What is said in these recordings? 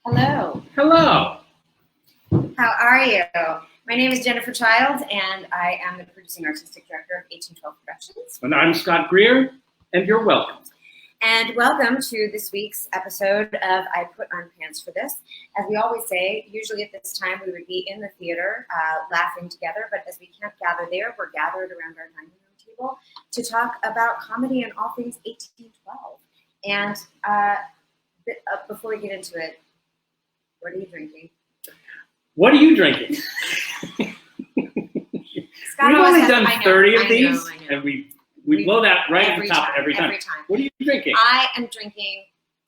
Hello. Hello. How are you? My name is Jennifer Child, and I am the producing artistic director of 1812 Productions. And I'm Scott Greer, and you're welcome. And welcome to this week's episode of I Put on Pants for This. As we always say, usually at this time we would be in the theater laughing together, but as we can't gather there, we're gathered around our dining room table to talk about comedy and all things 1812. And before we get into it, what are you drinking? What are you drinking? Scott, We've only done 30 of I these, know. and we blow that right at the top every time. Every time. What are you drinking? I am drinking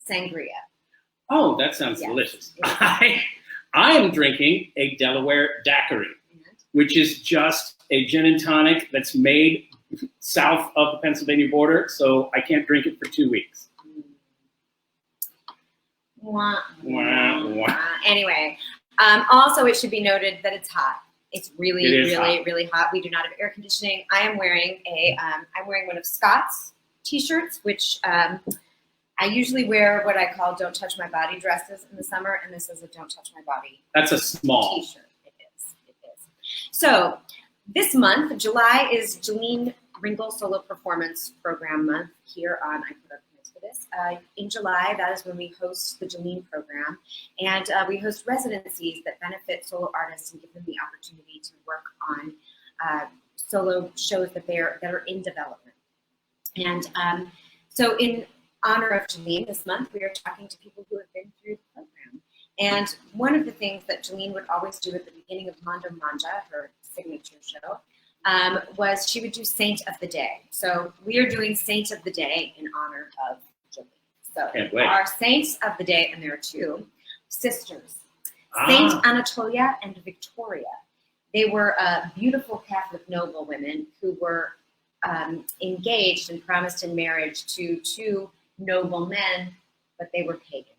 sangria. Oh, that sounds delicious. Yeah. I am drinking a Delaware daiquiri, which is just a gin and tonic that's made south of the Pennsylvania border, so I can't drink it for 2 weeks. Wah, Wah, wah. Anyway, also it should be noted that it's hot. It's really hot. We do not have air conditioning. I am wearing I'm wearing one of Scott's t-shirts, which I usually wear what I call "Don't Touch My Body" dresses in the summer, and this is a "Don't Touch My Body" That's a small t-shirt. It is. So this month, July, is Jilline Ringle Solo Performance Program month here on I Put Up for This. In July, that is when we host the Jilline Program, and we host residencies that benefit solo artists and give them the opportunity to work on solo shows that are in development. And so in honor of Jilline this month, we are talking to people who have been through the program. And one of the things that Jilline would always do at the beginning of Mondo Manja, her signature show, was she would do Saint of the Day. So we are doing Saint of the Day in honor of Jilline. So our saints of the day, and there are two sisters, Saint Anatolia and Victoria. They were beautiful Catholic noble women who were engaged and promised in marriage to two noble men, but they were pagans.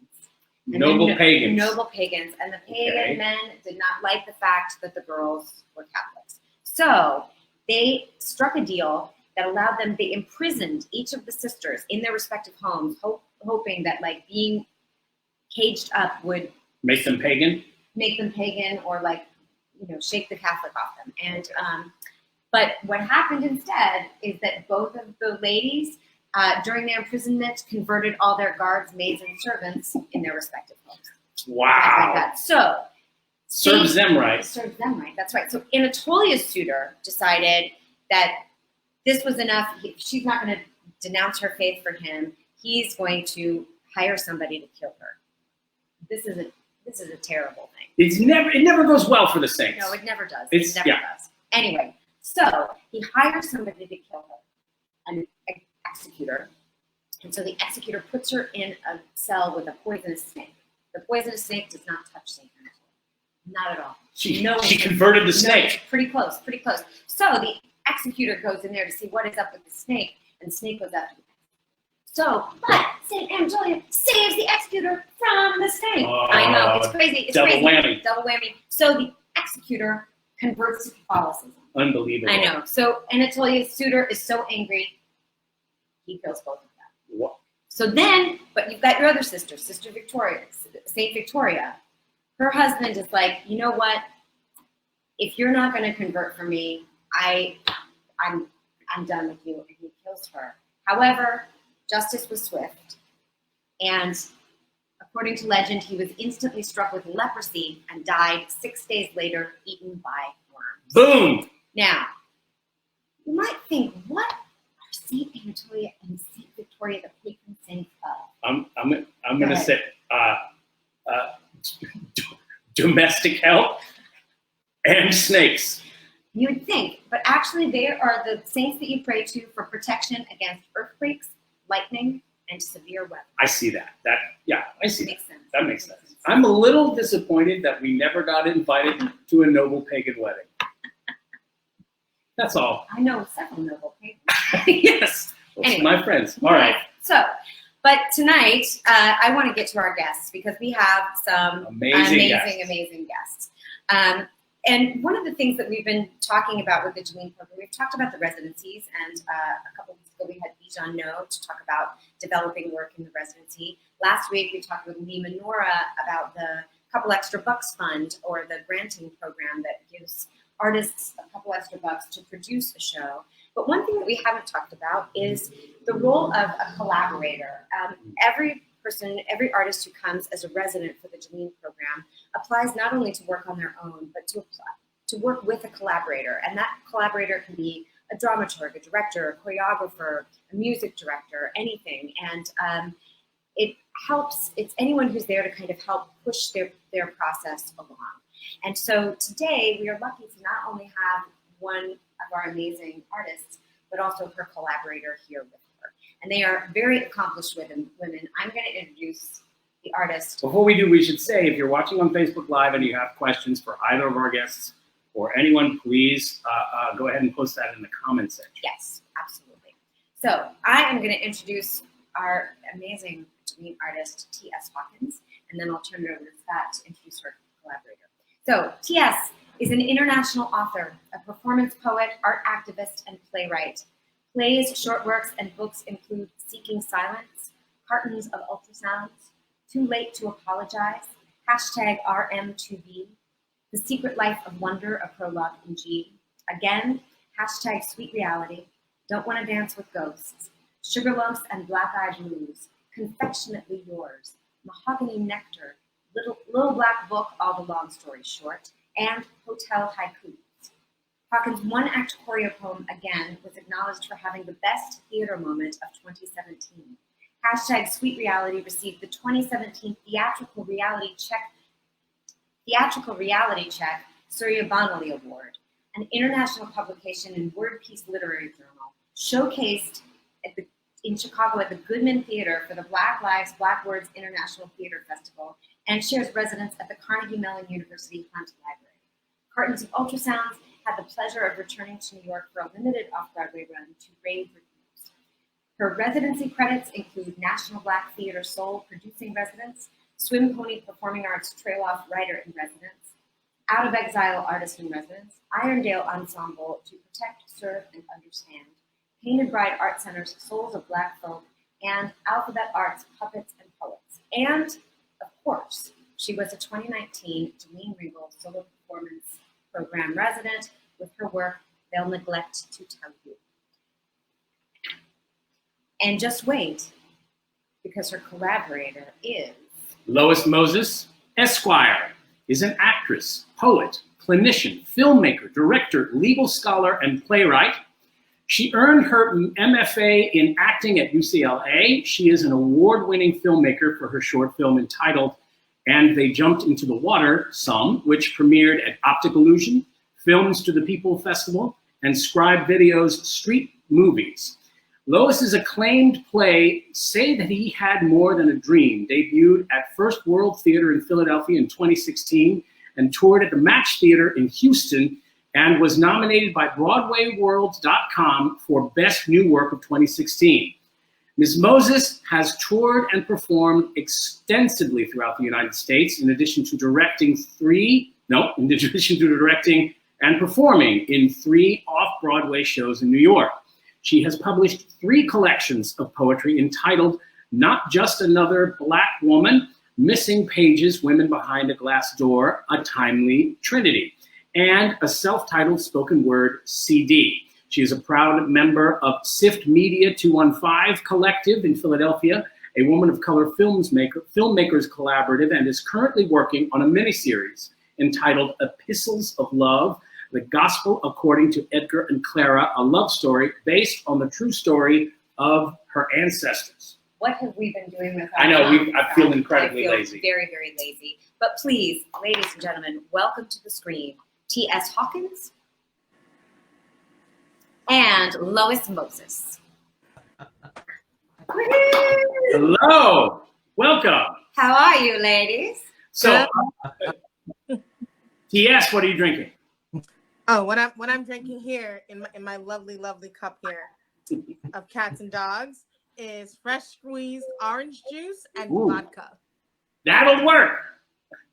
Noble pagans. Noble pagans. And the pagan men did not like the fact that the girls were Catholics. So they struck a deal that allowed them, they imprisoned each of the sisters in their respective homes, hoping that like being caged up would make them pagan, or shake the Catholic off them. And but what happened instead is that both of the ladies during their imprisonment converted all their guards, maids, and servants in their respective homes. Wow. Like that. So serves them right. Serves them right. That's right. So Anatolia's suitor decided that this was enough. She's not going to denounce her faith for him. He's going to hire somebody to kill her. This is a terrible thing. It never goes well for the saints. No, it never does. It never does. Anyway, so he hires somebody to kill her, an executor. And so the executor puts her in a cell with a poisonous snake. The poisonous snake does not touch Saint Anatolia. Not at all. She converted the snake. Pretty close. So the executor goes in there to see what is up with the snake, and the snake goes after the executor. But Saint Anatolia saves the executor from the snake. I know, it's crazy. Double whammy. So the executor converts to Catholicism. Unbelievable. I know. So Anatolia's suitor is so angry, he kills both of them. What? So then, but you've got your other sister, Sister Victoria, Saint Victoria. Her husband is like, you know what? If you're not going to convert for me, I'm done with you, and he kills her. However, justice was swift, and according to legend, he was instantly struck with leprosy and died 6 days later, eaten by worms. Boom! Now, you might think, what are Saint Anatolia and Saint Victoria, the patron saints of? I'm going to say domestic help and snakes. You would think, but actually they are the saints that you pray to for protection against earthquakes, lightning, and severe weather. I see that. I see Makes sense. That makes sense. I'm a little disappointed that we never got invited to a noble pagan wedding. That's all. I know several noble pagans. Yes. Anyway, my friends. All right. So, but tonight, I want to get to our guests because we have some amazing guests. And one of the things that we've been talking about with the Jilline Program, we've talked about the residencies, and a couple weeks ago we had Bijan No to talk about developing work in the residency. Last week, we talked with Lee Menora about the Couple Extra Bucks Fund, or the granting program that gives artists a couple extra bucks to produce a show. But one thing that we haven't talked about is the role of a collaborator. Every person, every artist who comes as a resident for the Jilline program applies not only to work on their own, but to work with a collaborator. And that collaborator can be a dramaturg, a director, a choreographer, a music director, anything. And it helps, it's anyone who's there to kind of help push their process along. And so today we are lucky to not only have one of our amazing artists, but also her collaborator here with her. And they are very accomplished women. I'm going to introduce the artist. Before we do, we should say, if you're watching on Facebook Live and you have questions for either of our guests or anyone, please go ahead and post that in the comments section. Yes, absolutely. So I am going to introduce our amazing Jilline artist, T.S. Hawkins, and then I'll turn it over to Scott to introduce her collaborator. So T.S. is an international author, a performance poet, art activist, and playwright. Plays, short works, and books include Seeking Silence, Cartons of Ultrasounds, Too Late to Apologize, #RM2B, The Secret Life of Wonder, a prologue in G, again, #Sweet Reality, Don't Want to Dance with Ghosts, Sugar Lumps and Black-Eyed Blues, Confectionately Yours, Mahogany Nectar, Little Black Book, All the Long Story Short, and Hotel Haikus. Hawkins' one-act choreo poem, Again, was acknowledged for having the best theater moment of 2017. #Sweet Reality received the 2017 Theatrical Reality Check Surya Bonali Award, an international publication in Word Piece Literary Journal, showcased in Chicago at the Goodman Theater for the Black Lives, Black Words International Theater Festival, and shares residence at the Carnegie Mellon University Hunt Library. Cartons of Ultrasounds had the pleasure of returning to New York for a limited off-Broadway run to rave reviews. Her residency credits include National Black Theater Soul Producing Residence, Swim Pony Performing Arts Trail-Off Writer in Residence, Out of Exile Artist in Residence, Irondale Ensemble To Protect, Serve, and Understand, Painted Bride Art Center's Souls of Black Folk, and Alphabet Arts Puppets and Poets. And, of course, she was a 2019 Jilline Ringle Solo Performance Program resident with her work, They'll Neglect to Tell You. And just wait, because her collaborator is... Lois Moses, Esquire, is an actress, poet, clinician, filmmaker, director, legal scholar, and playwright. She earned her MFA in acting at UCLA. She is an award-winning filmmaker for her short film entitled And They Jumped Into the Water, Some, which premiered at Optic Illusion, Films to the People Festival, and Scribe Video's Street Movies. Lois's acclaimed play, Say That He Had More Than a Dream, debuted at First World Theater in Philadelphia in 2016 and toured at the Match Theater in Houston, and was nominated by BroadwayWorld.com for Best New Work of 2016. Ms. Moses has toured and performed extensively throughout the United States, in addition to directing and performing in 3 off-Broadway shows in New York. She has published 3 collections of poetry entitled Not Just Another Black Woman, Missing Pages, Women Behind a Glass Door, A Timely Trinity, and a self-titled spoken word CD. She is a proud member of SIFT Media 215 Collective in Philadelphia, a woman of color filmmakers collaborative, and is currently working on a miniseries entitled Epistles of Love, The Gospel According to Edgar and Clara, a love story based on the true story of her ancestors. What have we been doing with our I know, time? I feel incredibly lazy. Very, very lazy. But please, ladies and gentlemen, welcome to the screen, T.S. Hawkins and Lois Moses. Hello, welcome. How are you, ladies? So, T.S., what are you drinking? Oh, what I'm drinking here in my lovely cup here of cats and dogs is fresh squeezed orange juice and vodka. That'll work.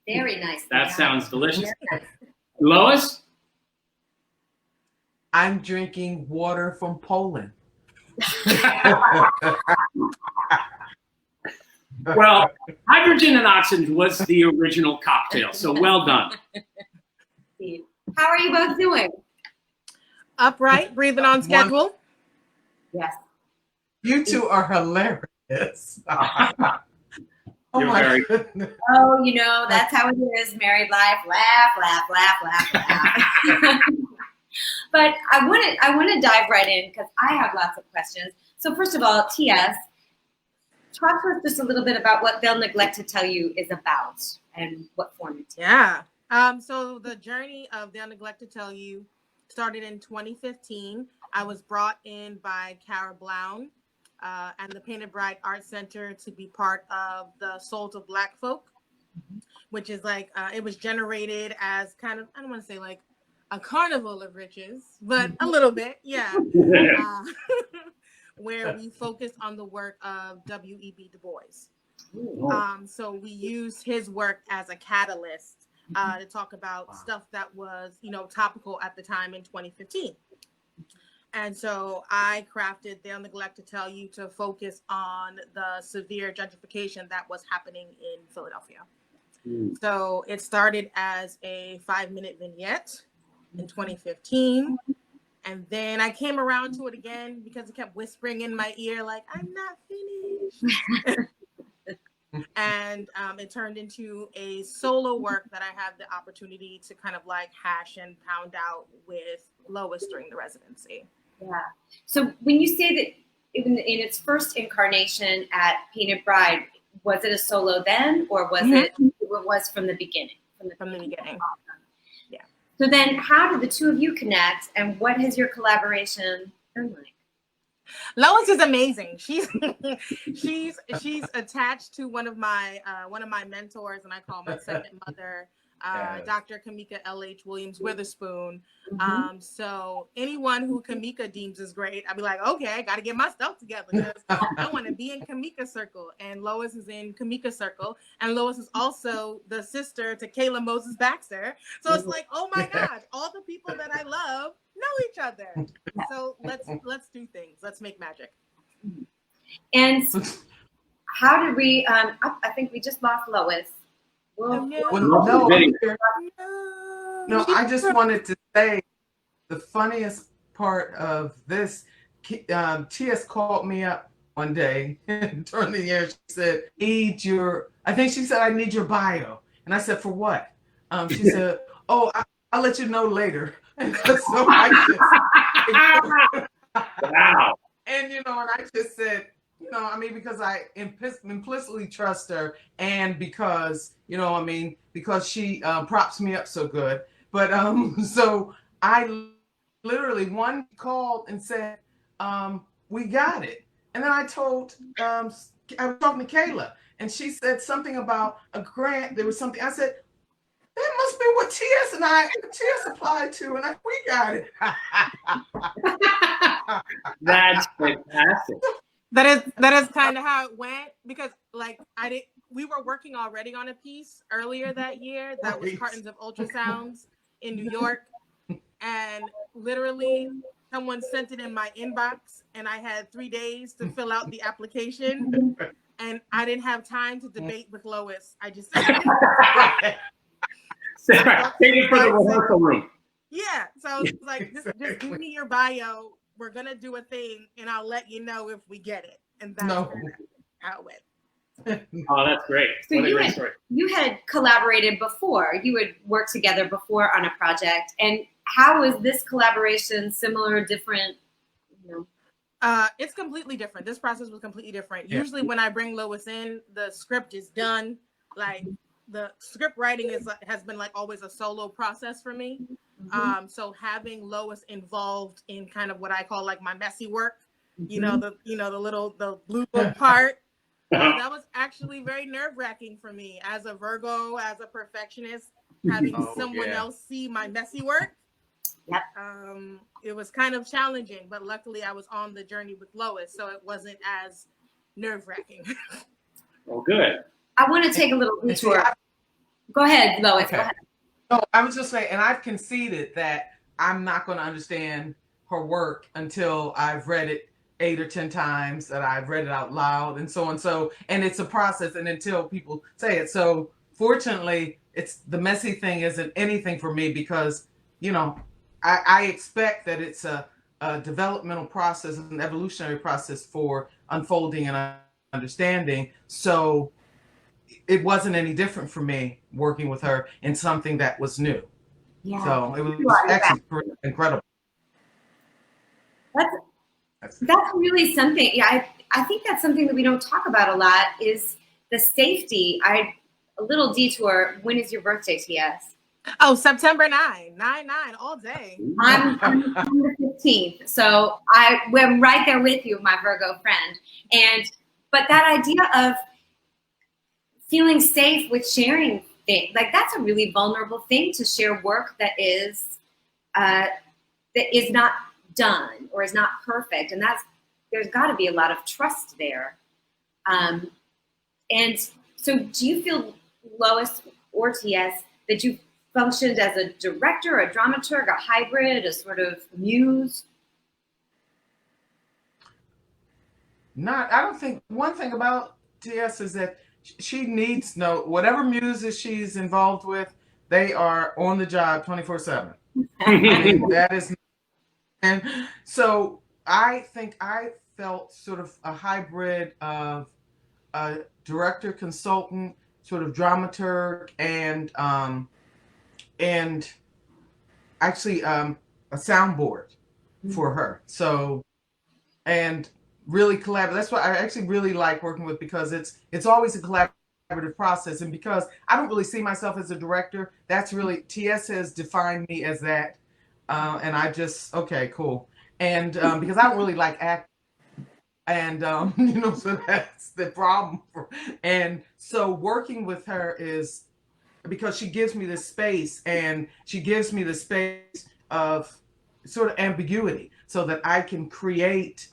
Very nice. That sounds delicious. Yes. Lois? I'm drinking water from Poland. Well, hydrogen and oxygen was the original cocktail, so well done. How are you both doing? Upright, breathing on schedule. Yes. You two are hilarious. Oh You're my very- goodness. Oh, you know, that's how it is. Married life, laugh, laugh, laugh, laugh, laugh. But I want to dive right in because I have lots of questions. So first of all, TS, talk to us just a little bit about what They'll Neglect to Tell You is about and what form it takes. Yeah. So the journey of They'll Neglect to Tell You started in 2015. I was brought in by Cara Blown and the Painted Bride Art Center to be part of the Souls of Black Folk, which is like, it was generated as kind of, I don't want to say like a carnival of riches, but a little bit, yeah. Where we focused on the work of W.E.B. Du Bois. So we used his work as a catalyst to talk about stuff that was, topical at the time in 2015. And so I crafted They'll Neglect to Tell You to focus on the severe gentrification that was happening in Philadelphia. So it started as a 5-minute vignette in 2015. And then I came around to it again because it kept whispering in my ear, like, I'm not finished. And it turned into a solo work that I had the opportunity to kind of like hash and pound out with Lois during the residency. Yeah. So when you say that in its first incarnation at Painted Bride, was it a solo then, or was it was from the beginning? From the beginning. Yeah. So then how did the two of you connect, and what has your collaboration been like? Lois is amazing. She's attached to one of my mentors, and I call my second mother, Dr. Kamika L.H. Williams Witherspoon. So anyone who Kamika deems is great, I'd be like, okay, I got to get my stuff together because I want to be in Kamika Circle, and Lois is in Kamika Circle, and Lois is also the sister to Kayla Moses Baxter. So it's like, oh my gosh, all the people that I love know each other. So let's do things. Let's make magic. And how did we? I think we just lost Lois. No, I just wanted to say the funniest part of this. TS called me up one day during the year. She said, I think she said, I need your bio. And I said, for what? She said, oh, I'll let you know later. And so I just, Wow. and and I just said, because I implicitly trust her, and because, because she props me up so good. But so I literally one called and said, we got it. And then I told, I was talking to Kayla, and she said something about a grant. There was something. I said, that must be what TS applied to, and we got it. That's fantastic. That is kind of how it went, because we were working already on a piece earlier that year that was Cartons of Ultrasounds in New York, and literally someone sent it in my inbox, and I had 3 days to fill out the application, and I didn't have time to debate with Lois. I just Sarah, take it for the rehearsal room. Yeah, so it's like, just give me your bio. We're gonna do a thing, and I'll let you know if we get it. And that's how it went. Oh, that's great. So what a great story. You had collaborated before. You had worked together before on a project. And how is this collaboration similar, different? It's completely different. This process was completely different. Yeah. Usually when I bring Lois in, the script is done. Like, the script writing has been like always a solo process for me. So having Lois involved in kind of what I call like my messy work, the blue book part, that was actually very nerve-wracking for me as a Virgo, as a perfectionist, having someone else see my messy work. Yep. It was kind of challenging, but luckily I was on the journey with Lois, so it wasn't as nerve-wracking. Well, good. I want to take a little detour. Go ahead, Lois. Okay. Go ahead. No, I was just saying, and I've conceded that I'm not going to understand her work until I've read it 8 or 10 times that I've read it out loud and so on. So, and it's a process, and until people say it. So fortunately, it's the messy thing isn't anything for me because, you know, I expect that it's a developmental process, an evolutionary process for unfolding and understanding. So it wasn't any different for me working with her in something that was new. Yeah. So it was actually incredible. That's really something. Yeah, I think that's something that we don't talk about a lot is the safety. A little detour. When is your birthday, TS? Oh, September 9, 9, all day. I'm the 15th, so we're right there with you, my Virgo friend. But that idea of feeling safe with sharing things, like that's a really vulnerable thing to share work that is not done or is not perfect, and there's got to be a lot of trust there. And so, do you feel, Lois or TS, that you functioned as a director, a dramaturg, a hybrid, a sort of muse? I don't think one thing about TS is that she needs whatever muses she's involved with, they are on the job 24/7. I mean, that is, and so I think I felt sort of a hybrid of a director, consultant, sort of dramaturg, and actually a soundboard for her. So, and really collaborate. That's what I actually really like working with, because it's always a collaborative process. And because I don't really see myself as a director, that's really, TS has defined me as that. And I just, okay, cool. And because I don't really like acting. And, you know, so that's the problem. And so working with her is because she gives me this space, and she gives me the space of sort of ambiguity so that I can create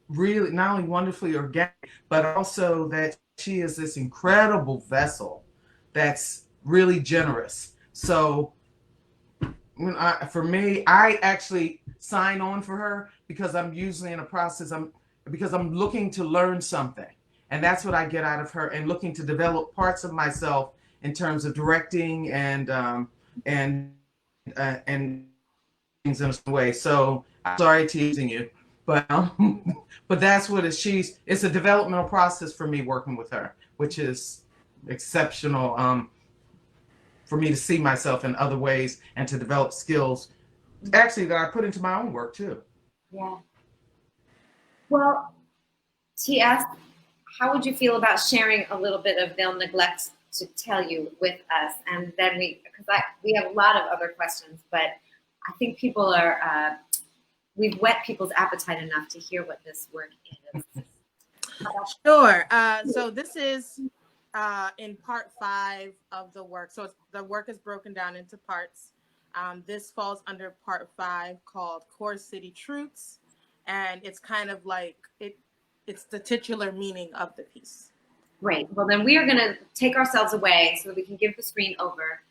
really not only wonderfully organic, but also that she is this incredible vessel that's really generous. So for me, I actually sign on for her because I'm usually in a process, because I'm looking to learn something. And that's what I get out of her, and looking to develop parts of myself in terms of directing and things in a way. So I'm sorry teasing you, but that's what it's a developmental process for me working with her, which is exceptional for me to see myself in other ways and to develop skills actually that I put into my own work too. Yeah. Well, TS, how would you feel about sharing a little bit of They'll Neglect to Tell You with us? And then we have a lot of other questions, but I think people are, we've whet people's appetite enough to hear what this work is. Sure. So this is in part 5 of the work. So the work is broken down into parts. This falls under part 5 called Core City Truths. And it's kind of like, it's the titular meaning of the piece. Great. Well, then we are going to take ourselves away so that we can give the screen over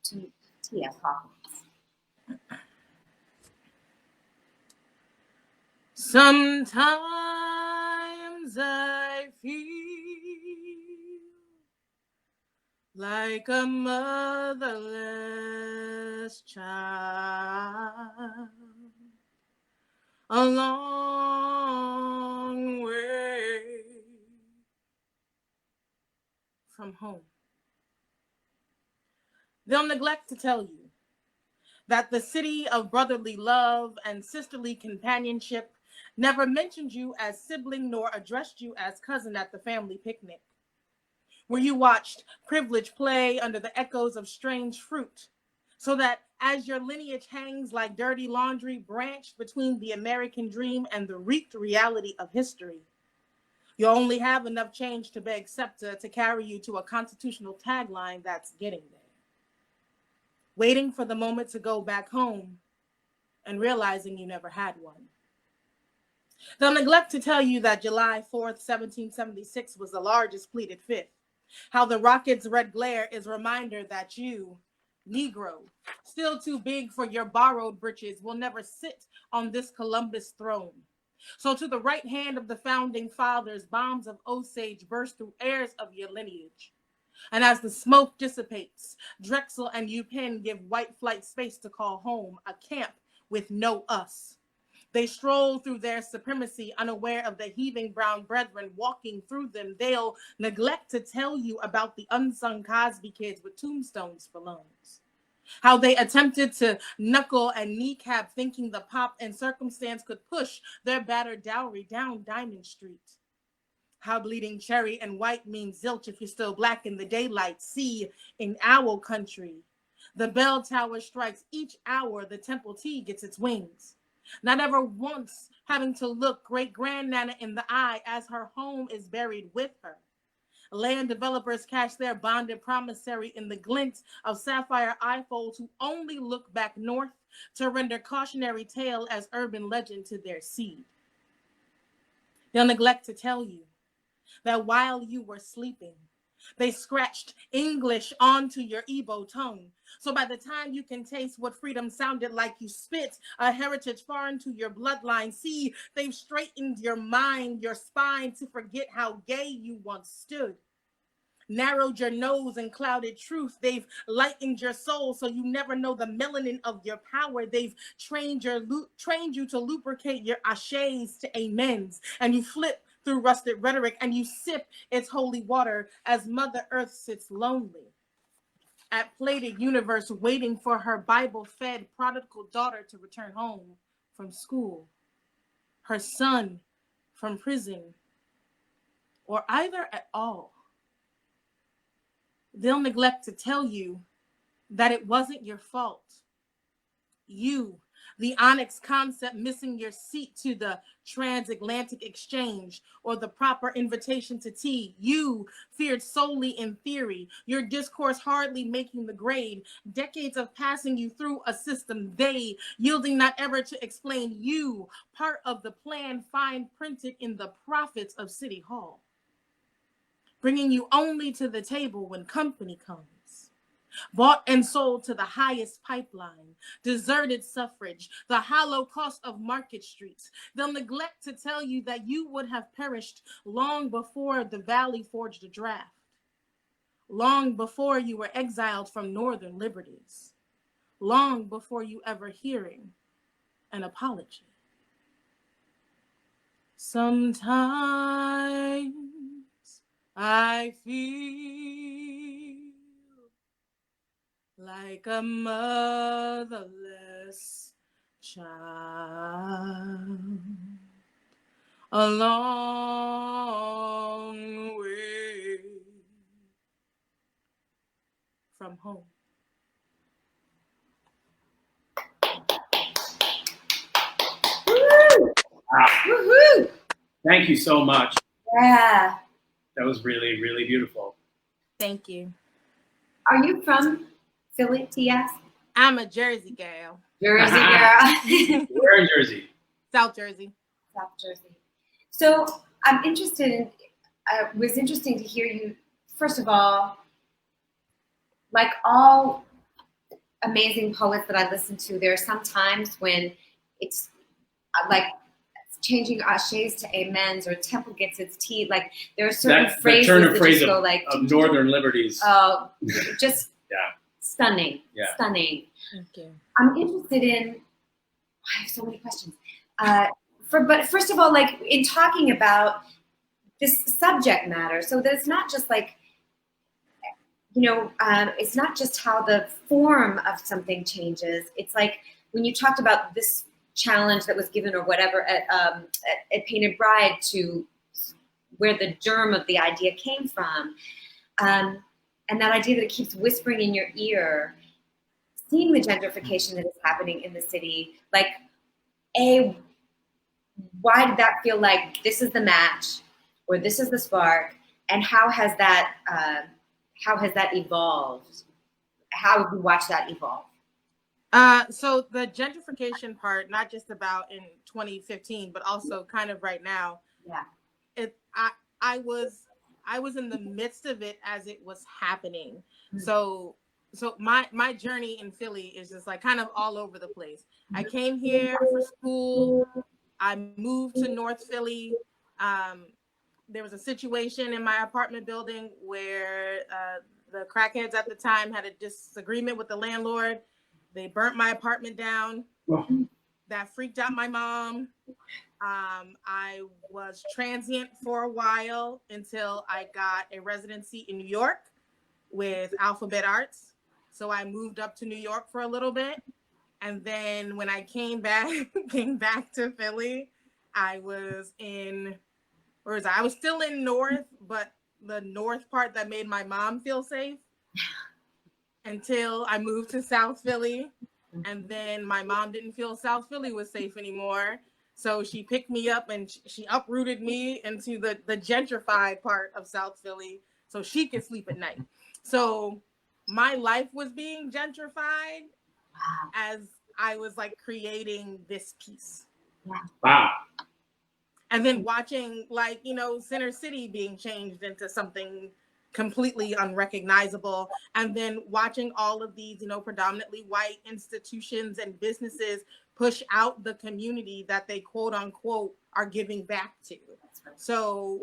to T.S. Hawkins. Sometimes I feel like a motherless child, a long way from home. They'll neglect to tell you that the city of brotherly love and sisterly companionship never mentioned you as sibling nor addressed you as cousin at the family picnic, where you watched privilege play under the echoes of strange fruit, so that as your lineage hangs like dirty laundry branched between the American dream and the wreaked reality of history, you only have enough change to beg SEPTA to carry you to a constitutional tagline that's getting there. Waiting for the moment to go back home and realizing you never had one. They'll neglect to tell you that July 4th, 1776 was the largest pleaded fifth. How the rocket's red glare is a reminder that you, Negro, still too big for your borrowed britches, will never sit on this Columbus throne. So to the right hand of the founding fathers, bombs of Osage burst through heirs of your lineage. And as the smoke dissipates, Drexel and UPenn give white flight space to call home a camp with no us. They stroll through their supremacy, unaware of the heaving brown brethren walking through them. They'll neglect to tell you about the unsung Cosby kids with tombstones for loans. How they attempted to knuckle and kneecap, thinking the pop and circumstance could push their battered dowry down Diamond Street. How bleeding cherry and white means zilch if you're still black in the daylight. See, in owl country, the bell tower strikes each hour, the Temple T gets its wings. Not ever once having to look great-grandnana in the eye as her home is buried with her. Land developers cash their bonded promissory in the glint of sapphire eye folds who only look back north to render cautionary tale as urban legend to their seed. They'll neglect to tell you that while you were sleeping, they scratched English onto your Igbo tongue. So by the time you can taste what freedom sounded like, you spit a heritage foreign to your bloodline. See, they've straightened your mind, your spine to forget how gay you once stood. Narrowed your nose and clouded truth. They've lightened your soul so you never know the melanin of your power. They've trained you to lubricate your ashes to amens. And you flip through rusted rhetoric and you sip its holy water as Mother Earth sits lonely at plated universe, waiting for her Bible-fed prodigal daughter to return home from school, her son from prison, or either at all. They'll neglect to tell you that it wasn't your fault. You, the Onyx concept, missing your seat to the transatlantic exchange or the proper invitation to tea. You, feared solely in theory, your discourse hardly making the grade, decades of passing you through a system, they, yielding not ever to explain you, part of the plan fine printed in the profits of City Hall, bringing you only to the table when company comes. Bought and sold to the highest pipeline, deserted suffrage, the hollow cost of Market Streets. They'll neglect to tell you that you would have perished long before the Valley forged a draft, long before you were exiled from Northern liberties, long before you ever hearing an apology. Sometimes I feel like a motherless child, a long way from home. Wow. Woohoo! Thank you so much. Yeah. That was really, really beautiful. Thank you. Are you from Philly, TS? I'm a Jersey gal. Jersey girl. Where in Jersey? South Jersey. South Jersey. So I'm interested in, it was interesting to hear you, first of all, like all amazing poets that I listen to, there are some times when it's like changing ashes to amens or temple gets its tea. Like there are certain phrases turn of that phrase just go like of Northern liberties. Oh, just Yeah. stunning. Yeah. Stunning. Thank you. I'm interested in. I have so many questions. But first of all, like in talking about this subject matter, so that it's not just like, it's not just how the form of something changes. It's like when you talked about this challenge that was given or whatever at Painted Bride to where the germ of the idea came from, and that idea that it keeps whispering in your ear, seeing the gentrification that is happening in the city, like, why did that feel like this is the match or this is the spark, and how has that evolved? How have you watched that evolve? So the gentrification part, not just about in 2015, but also kind of right now. Yeah. I was in the midst of it as it was happening. Mm-hmm. So my journey in Philly is just like kind of all over the place. I came here for school. I moved to North Philly. There was a situation in my apartment building where the crackheads at the time had a disagreement with the landlord. They burnt my apartment down. That freaked out my mom. I was transient for a while until I got a residency in New York with Alphabet Arts. So I moved up to New York for a little bit. And then when I came back to Philly, I was I was still in North, but the North part that made my mom feel safe until I moved to South Philly. And then my mom didn't feel South Philly was safe anymore. So she picked me up and she uprooted me into the gentrified part of South Philly so she could sleep at night. So my life was being gentrified as I was like creating this piece. Wow. And then watching like, Center City being changed into something completely unrecognizable. And then watching all of these, predominantly white institutions and businesses push out the community that they quote unquote are giving back to. So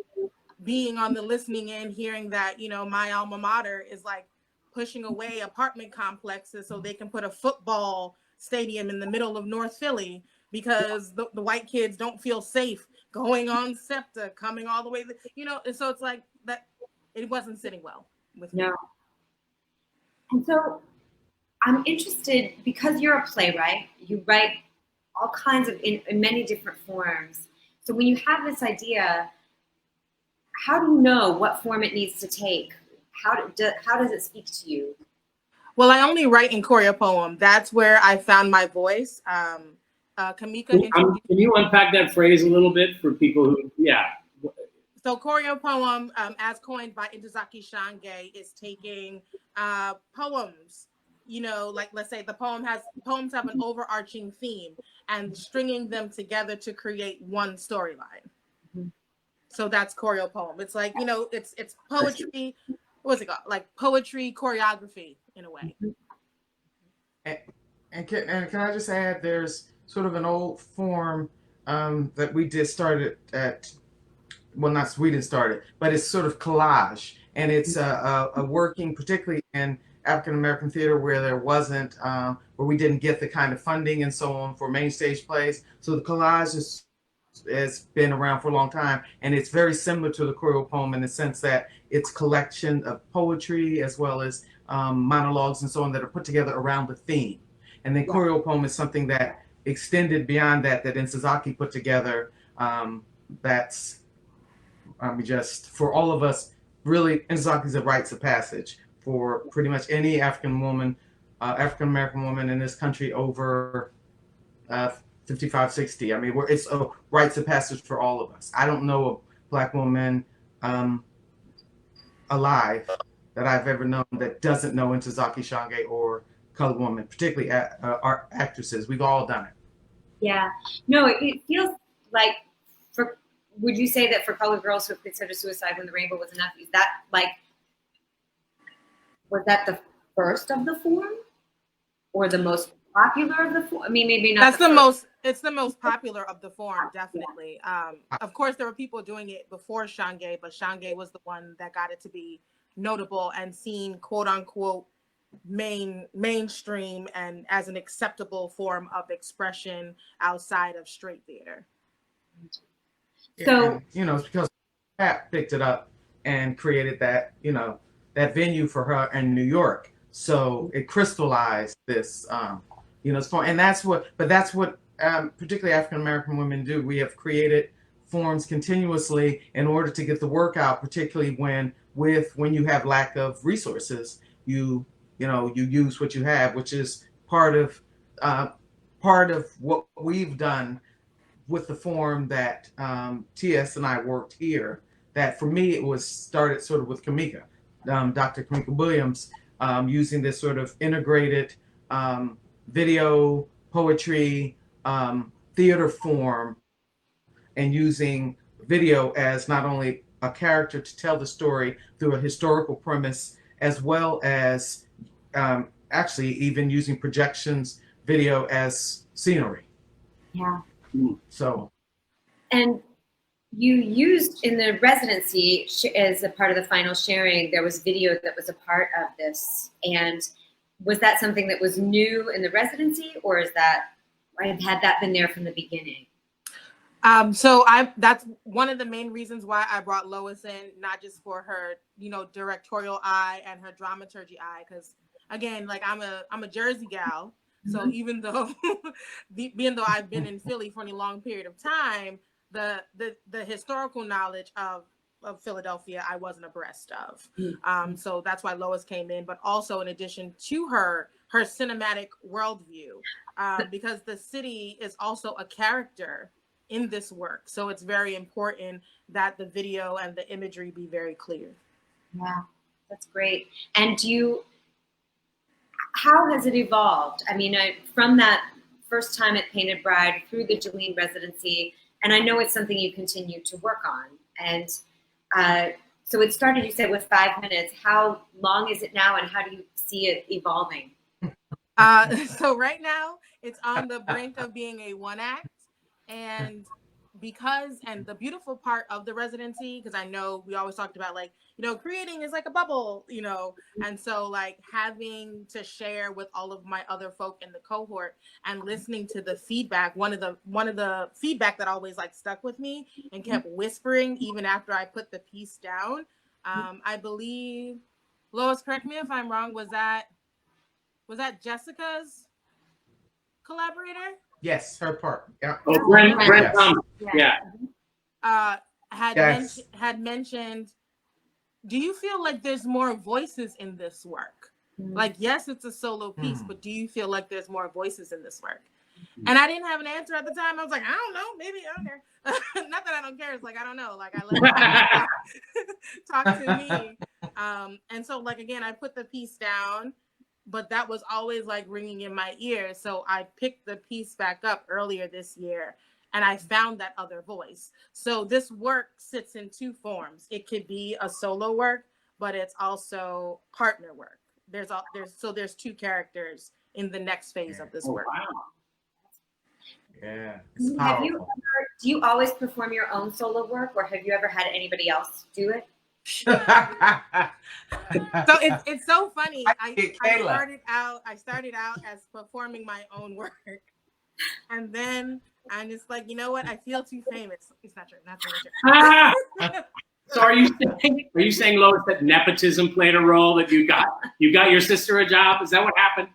being on the listening end, hearing that, my alma mater is like pushing away apartment complexes so they can put a football stadium in the middle of North Philly because the white kids don't feel safe going on SEPTA, coming all the way, and so it's like that. It wasn't sitting well with me. No. And so I'm interested, because you're a playwright, you write all kinds of, in many different forms. So when you have this idea, how do you know what form it needs to take? How does it speak to you? Well, I only write in choreo poem. That's where I found my voice. Kamika Can you unpack that phrase a little bit for people who, So choreo poem, as coined by Ntozake Shange, is taking poems, like let's say poems have an overarching theme and stringing them together to create one storyline. Mm-hmm. So that's choreo poem. It's like, it's poetry. What's it called? Like poetry choreography in a way. And can I just add, there's sort of an old form that we did started at. Well, not we didn't start it, but it's sort of collage, and it's a working, particularly in African American theater, where there wasn't, where we didn't get the kind of funding and so on for main stage plays. So the collage has been around for a long time, and it's very similar to the choreo poem in the sense that it's collection of poetry as well as monologues and so on that are put together around the theme. And then choreo poem is something that extended beyond that Ntozake put together. That's just for all of us, really, Ntozake is a rites of passage for pretty much any African American woman in this country over 55, 60. I mean, it's a rites of passage for all of us. I don't know a Black woman alive that I've ever known that doesn't know Ntozake Shange or colored woman, particularly art actresses. We've all done it. Yeah. No, it feels like, would you say that for colored girls who have considered suicide when the rainbow was enough, is that was that the first of the form or the most popular of the form? I mean, maybe not. It's the most popular of the form, definitely. Of course, there were people doing it before Shange, but Shange was the one that got it to be notable and seen, quote unquote, mainstream and as an acceptable form of expression outside of straight theater. So, and, it's because Pat picked it up and created that, that venue for her in New York. So it crystallized this, it's fun. And that's what particularly African American women do. We have created forms continuously in order to get the work out, particularly when you have lack of resources, you use what you have, which is part of what we've done with the form that TS and I worked here. That for me, it was started sort of with Kamika, Dr. Kamika Williams, using this sort of integrated video, poetry, theater form, and using video as not only a character to tell the story through a historical premise, as well as actually even using projections video as scenery. Yeah. So And you used in the residency as a part of the final sharing, there was video that was a part of this. And was that something that was new in the residency, or had that been there from the beginning? That's one of the main reasons why I brought Lois in, not just for her, directorial eye and her dramaturgy eye, because again, like I'm a Jersey gal. So even though being though I've been in Philly for a long period of time, the historical knowledge of Philadelphia I wasn't abreast of. So that's why Lois came in, but also in addition to her cinematic worldview, because the city is also a character in this work. So it's very important that the video and the imagery be very clear. Yeah, that's great. And how has it evolved? I mean, from that first time at Painted Bride through the Jilline residency, and I know it's something you continue to work on. And so it started, you said, with 5 minutes. How long is it now, and how do you see it evolving? So right now, it's on the brink of being a one act. And the beautiful part of the residency, because I know we always talked about creating is like a bubble, and so like having to share with all of my other folk in the cohort and listening to the feedback. One of the feedback that always stuck with me and kept whispering even after I put the piece down. I believe, Lois, correct me if I'm wrong, was that Jessica's collaborator? Yes, her part. Yeah. Oh, Brent Yes. Thomas. Yeah. Had mentioned, do you feel like there's more voices in this work? Like, yes, it's a solo piece, but do you feel like there's more voices in this work? And I didn't have an answer at the time. I was like, I don't know, maybe, I don't care. Not that I don't care. It's like, I don't know. Like, I let talk to me. And so, again, I put the piece down, but that was always ringing in my ears. So I picked the piece back up earlier this year, and I found that other voice. So this work sits in two forms. It could be a solo work, but it's also partner work. There's two characters in the next phase of this work. Wow. Yeah. Do you always perform your own solo work, or have you ever had anybody else do it? So it's so funny. I started out as performing my own work, and then I'm just like, you know what? I feel too famous. It's not true. Not true. So are you saying, Lois, that nepotism played a role? That you got your sister a job? Is that what happened?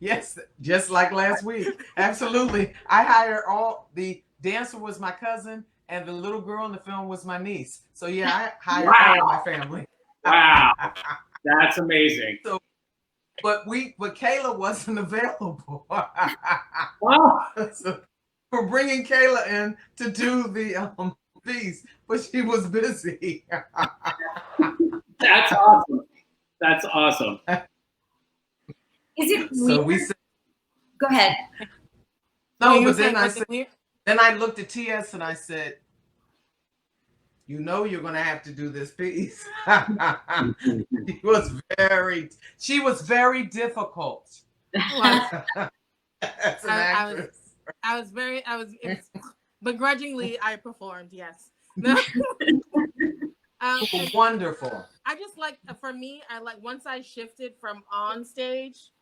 Yes, just like last week. Absolutely. I hired the dancer was my cousin, and the little girl in the film was my niece. So yeah, I hired all my family. Wow, that's amazing. So, but Kayla wasn't available. Wow. So we're bringing Kayla in to do the piece, but she was busy. That's awesome. That's awesome. Is it weird? So we said, go ahead. No, but then I said, then I looked at TS and I said, you know, you're going to have to do this piece. She was very difficult. As an actress. Begrudgingly, I performed, yes. Wonderful. I just for me, once I shifted from on stage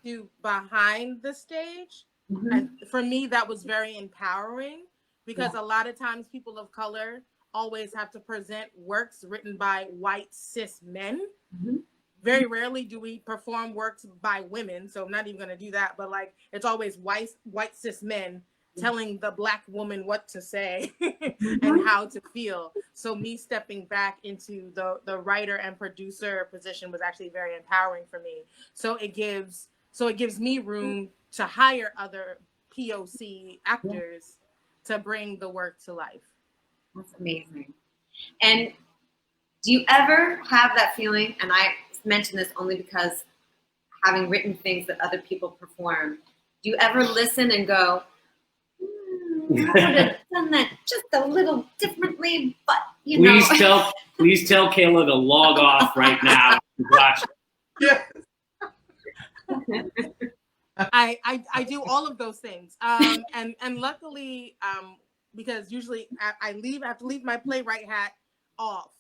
to behind the stage, and for me, that was very empowering, because a lot of times people of color always have to present works written by white cis men. Very rarely do we perform works by women, so I'm not even going to do that, but it's always white cis men telling the Black woman what to say and how to feel. So me stepping back into the writer and producer position was actually very empowering for me. So it gives me room to hire other POC actors to bring the work to life. That's amazing. And do you ever have that feeling, and I mention this only because having written things that other people perform, do you ever listen and go, I would have done that just a little differently, but Please tell Kayla to log off right now. Yes. I do all of those things. And luckily, because usually I have to leave my playwright hat off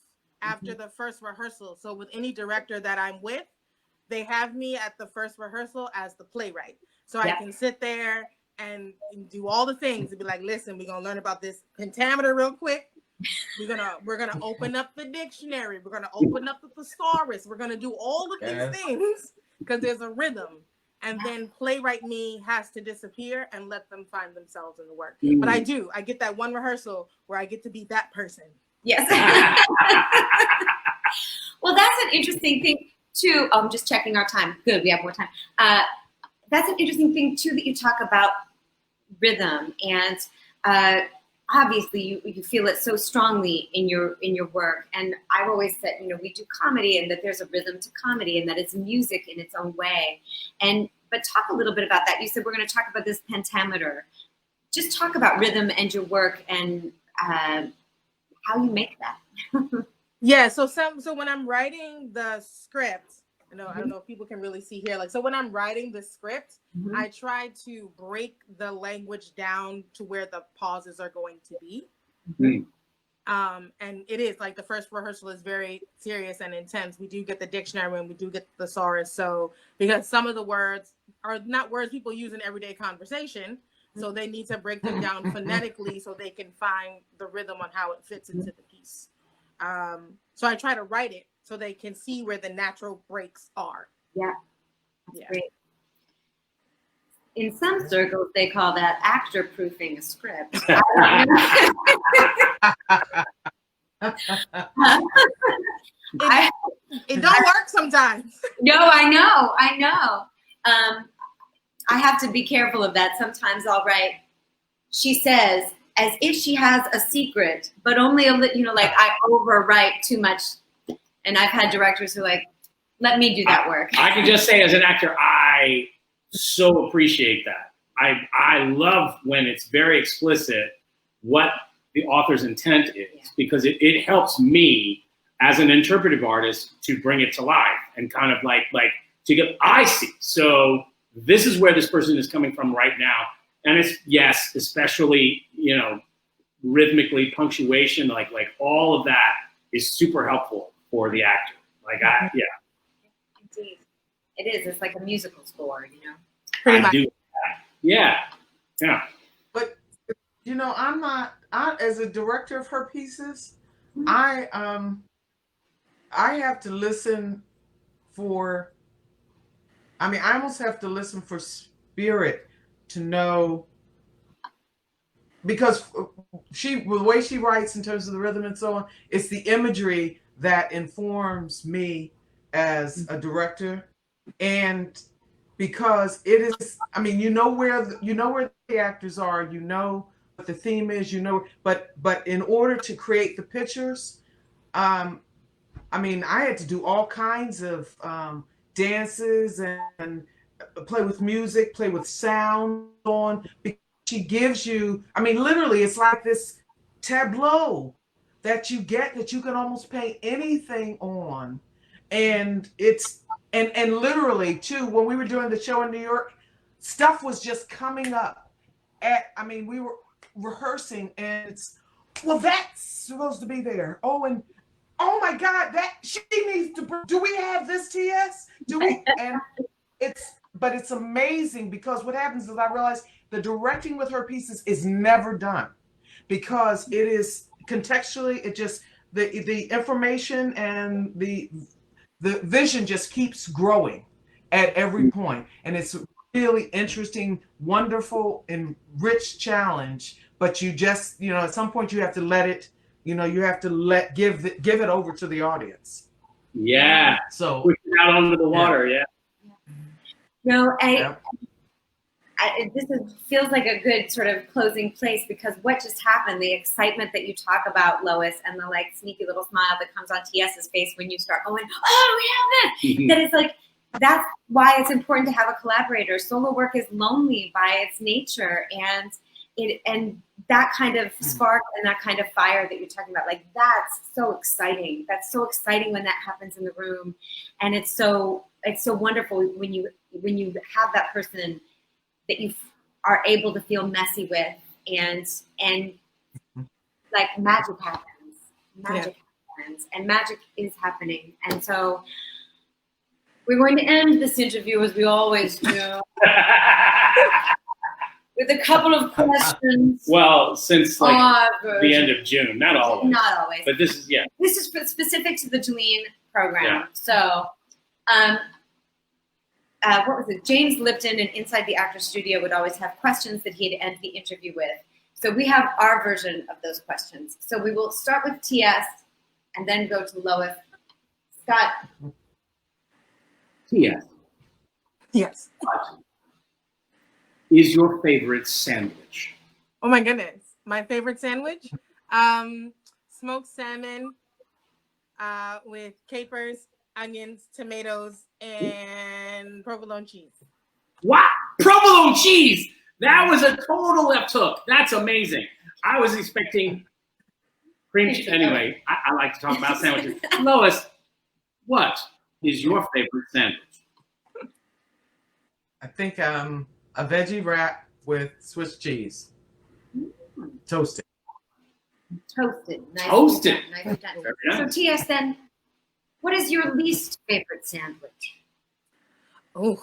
after the first rehearsal. So with any director that I'm with, they have me at the first rehearsal as the playwright. So I can sit there and do all the things and be like, listen, we're gonna learn about this pentameter real quick. We're gonna open up the dictionary. We're gonna open up the thesaurus. We're gonna do all of these things because there's a rhythm. And then playwright me has to disappear and let them find themselves in the work. But I get that one rehearsal where I get to be that person. Yes. Well, that's an interesting thing too. I'm just checking our time. Good, we have more time. That's an interesting thing too that you talk about rhythm, and obviously you feel it so strongly in your work. And I've always said, we do comedy, and that there's a rhythm to comedy, and that it's music in its own way. But talk a little bit about that. You said we're going to talk about this pentameter. Just talk about rhythm and your work and how you make that. Yeah. So when I'm writing the script, I don't know if people can really see here. So when I'm writing the script, I try to break the language down to where the pauses are going to be. And it is like the first rehearsal is very serious and intense. We do get the dictionary and we do get the thesaurus. So because some of the words are not words people use in everyday conversation, so they need to break them down phonetically so they can find the rhythm on how it fits into the piece. So I try to write it so they can see where the natural breaks are. Yeah, that's great. In some circles, they call that actor proofing a script. It don't work sometimes. No, I know. I have to be careful of that. Sometimes I'll write, she says, as if she has a secret, but only a little, I overwrite too much. And I've had directors who let me do that work. I can just say, as an actor, I so appreciate that. I love when it's very explicit what the author's intent is, because it helps me as an interpretive artist to bring it to life and kind of to get, I see. So this is where this person is coming from right now. And it's, yes, especially, rhythmically, punctuation, like all of that is super helpful for the actor. Indeed. It is. It's like a musical score, Pretty much. Do that. Yeah. But I'm not. As a director of her pieces, I have to listen for. I almost have to listen for spirit to know, because the way she writes in terms of the rhythm and so on, it's the imagery that informs me as a director. And because it is, where the actors are, what the theme is, but in order to create the pictures, I had to do all kinds of dances and play with music, play with sound on, because she gives you, literally it's like this tableau that you get that you can almost paint anything on. And and literally too, when we were doing the show in New York, stuff was just coming up we were rehearsing and it's, well, that's supposed to be there. Oh, and oh my God, that she needs to, do we have this TS? Do we? And it's amazing, because what happens is I realize the directing with her pieces is never done, because it is contextually, it just, the information and the vision just keeps growing at every point. And it's a really interesting, wonderful, and rich challenge. But you just, at some point you have to let it, you have to give it over to the audience. Yeah. So push it out onto the water. Yeah. This feels like a good sort of closing place, because what just happened, the excitement that you talk about, Lois, and the sneaky little smile that comes on TS's face when you start going, oh, we have this. That is that's why it's important to have a collaborator. Solo work is lonely by its nature, and that kind of spark and that kind of fire that you're talking about, that's so exciting. That's so exciting when that happens in the room, and it's so wonderful when you have that person that you are able to feel messy with and like magic happens. Magic happens, and magic is happening. And so we're going to end this interview as we always do with a couple of questions. Well, since like the end of June, not always. Not always. But this is This is specific to the Jilline program. Yeah. So, what was it? James Lipton in Inside the Actor Studio would always have questions that he'd end the interview with. So we have our version of those questions. So we will start with TS and then go to Lois. Scott. TS. Yes. What is your favorite sandwich? Oh my goodness. My favorite sandwich? Smoked salmon with capers, onions, tomatoes, and provolone cheese. Wow, provolone cheese! That was a total left hook. That's amazing. I was expecting cream cheese. Anyway, I like to talk about sandwiches. Lois, what is your favorite sandwich? I think a veggie wrap with Swiss cheese. Toasted. Toasted. Nice. Toasted. Nice and done. Very So nice. TS, then, what is your least favorite sandwich? Oh.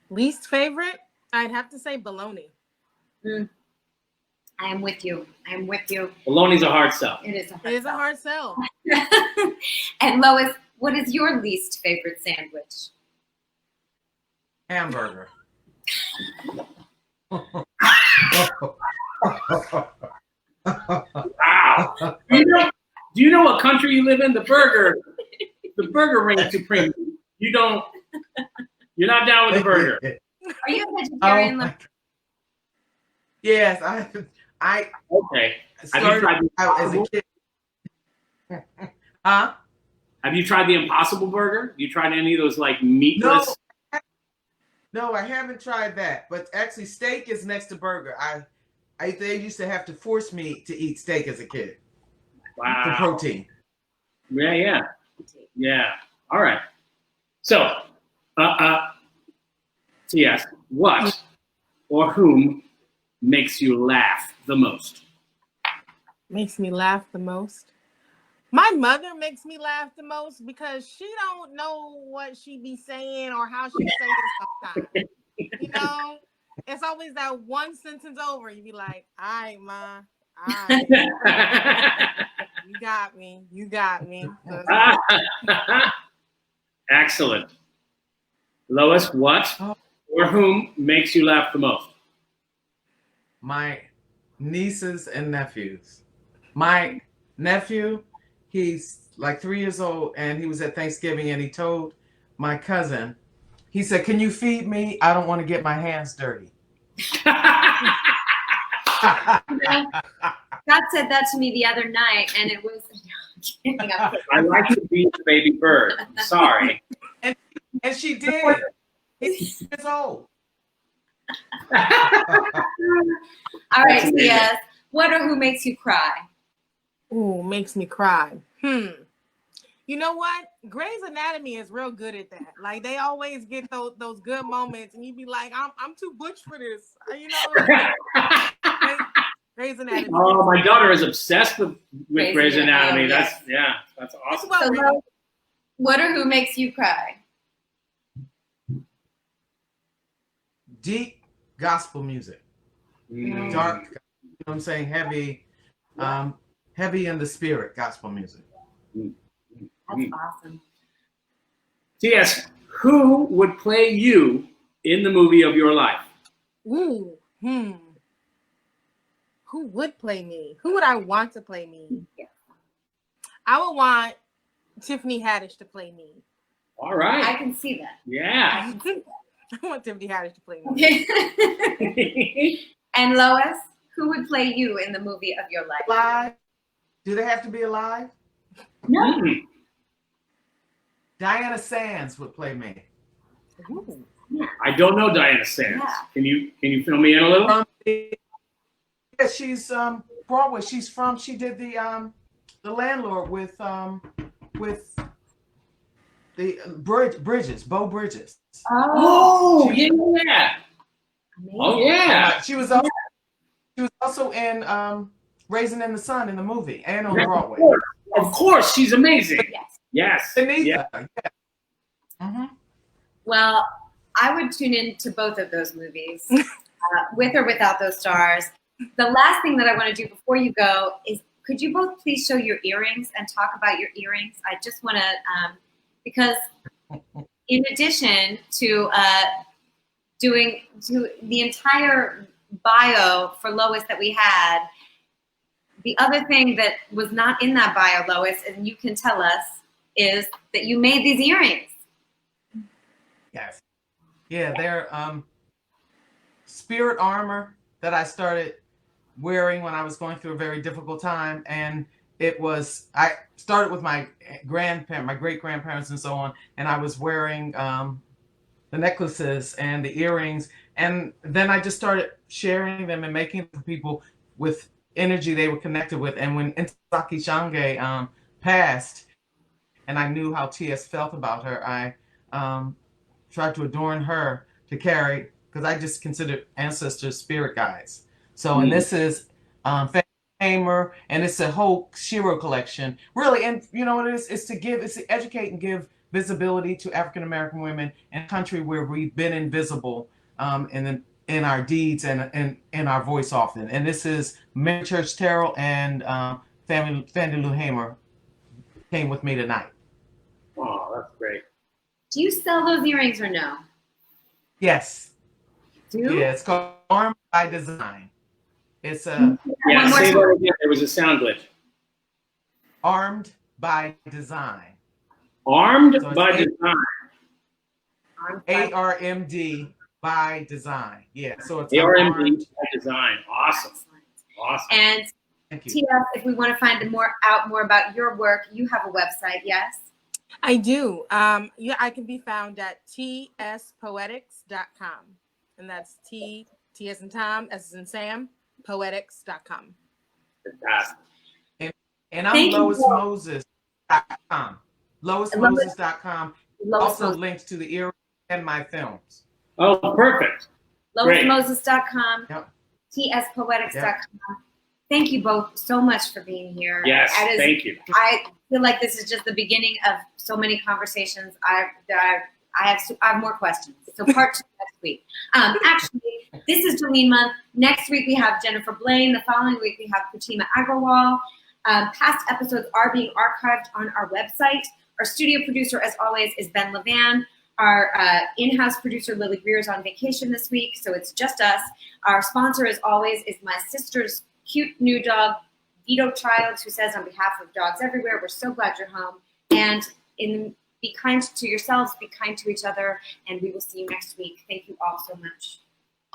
Least favorite? I'd have to say bologna. I am with you. I am with you. Bologna's a hard sell. It is a hard It is a hard sell. And Lois, what is your least favorite sandwich? Hamburger. Wow. Do you know what country you live in? The burger reigns supreme. You're not down with the burger. Are you a vegetarian? Yes, I Okay. started out as a kid. Huh? Have you tried the Impossible Burger? You tried any of those like meatless? No, I haven't tried that. But actually, steak is next to burger. They used to have to force me to eat steak as a kid Wow. for protein. Yeah. All right. So, TS, what or whom makes you laugh the most? Makes me laugh the most. My mother makes me laugh the most because she don't know what she be saying or how she say it sometimes. You know, it's always that one sentence over. You be like, "All right, ma, all right, you got me." Excellent. Lois, what or whom makes you laugh the most? My nieces and nephews. My nephew, he's like 3 years old, and he was at Thanksgiving, and he told my cousin, he said, "Can you feed me? I don't want to get my hands dirty." Scott said that to me the other night, and it was. I like to be the baby bird. I'm sorry. And she did. He's 3 years old. All right, TS, what or who makes you cry? Ooh, makes me cry. You know what? Grey's Anatomy is real good at that. Like they always get those good moments, and you be like, "I'm too butch for this." You know, Grey's Anatomy. Oh, my daughter is obsessed with Grey's Anatomy. Yes. That's awesome. So, what or who makes you cry? Deep gospel music. Dark, you know what I'm saying? Heavy in the spirit gospel music. That's awesome. TS, who would play you in the movie of your life? Ooh, Who would play me? Who would I want to play me? I would want Tiffany Haddish to play me. All right. I can see that. Yeah. I want Tiffany Haddish to play me. And Lois, who would play you in the movie of your life? Alive? Do they have to be alive? No. Diana Sands would play me. I don't know Diana Sands. Yeah. Can you fill me in a little? Yeah, she's Broadway. She did the landlord with the Bridges, Bo Bridges. Oh, yeah. Amazing. Oh, yeah. She was also in Raising in the Sun in the movie and on Of Broadway. course. Of course, she's amazing. Yes. Yes. Anita. Yeah. Yeah. Mm-hmm. Well, I would tune in to both of those movies, with or without those stars. The last thing that I want to do before you go is, could you both please show your earrings and talk about your earrings? I just want to, because in addition to doing the entire bio for Lois that we had, the other thing that was not in that bio, Lois, and you can tell us, is that you made these earrings. Yes. Yeah, they're spirit armor that I started wearing when I was going through a very difficult time. And I started with my great grandparents and so on. And I was wearing the necklaces and the earrings. And then I just started sharing them and making them for people with energy they were connected with. And when Intisaki Shange passed, and I knew how T.S. felt about her, I tried to adorn her to carry, because I just considered ancestors spirit guides. So, and this is Hamer, and it's a whole Shiro collection, really. And you know what it is? It's to educate and give visibility to African American women in a country where we've been invisible in our deeds and in our voice often. And this is Mary Church Terrell and Fandy Lou Hamer came with me tonight. Oh, that's great. Do you sell those earrings or no? Yes. Do? Yeah, it's called Armed by Design. It's a Yeah, say that again. There was a sound glitch. Armed by Design. Armed So by it's Design. ARMD by Design. Yeah, so it's ARMD Armed. by Design. Awesome. Awesome. And Thank you. TS, if we want to find more about your work, you have a website, yes? I do. Yeah, I can be found at tspoetics.com. And that's T as in Tom, S as in Sam, poetics.com. Fantastic. And I'm Thank you. LoisMoses.com. LoisMoses.com. Lois Also Moses. links to the earrings and my films. Oh, perfect. Great. LoisMoses.com, Yep. tspoetics.com. Thank you both so much for being here. Yes, That is, thank you. I feel like this is just the beginning of so many conversations. I have more questions. So part 2 next week. Actually, this is Jilline month. Next week we have Jennifer Blaine. The following week we have Fatima Agrawal. Past episodes are being archived on our website. Our studio producer, as always, is Ben Levan. Our in-house producer, Lily Greer, is on vacation this week, so it's just us. Our sponsor, as always, is my sister's cute new dog, Vito Childs, who says, on behalf of dogs everywhere, we're so glad you're home. And be kind to yourselves, be kind to each other, and we will see you next week. Thank you all so much.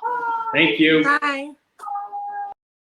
Bye. Thank you. Bye.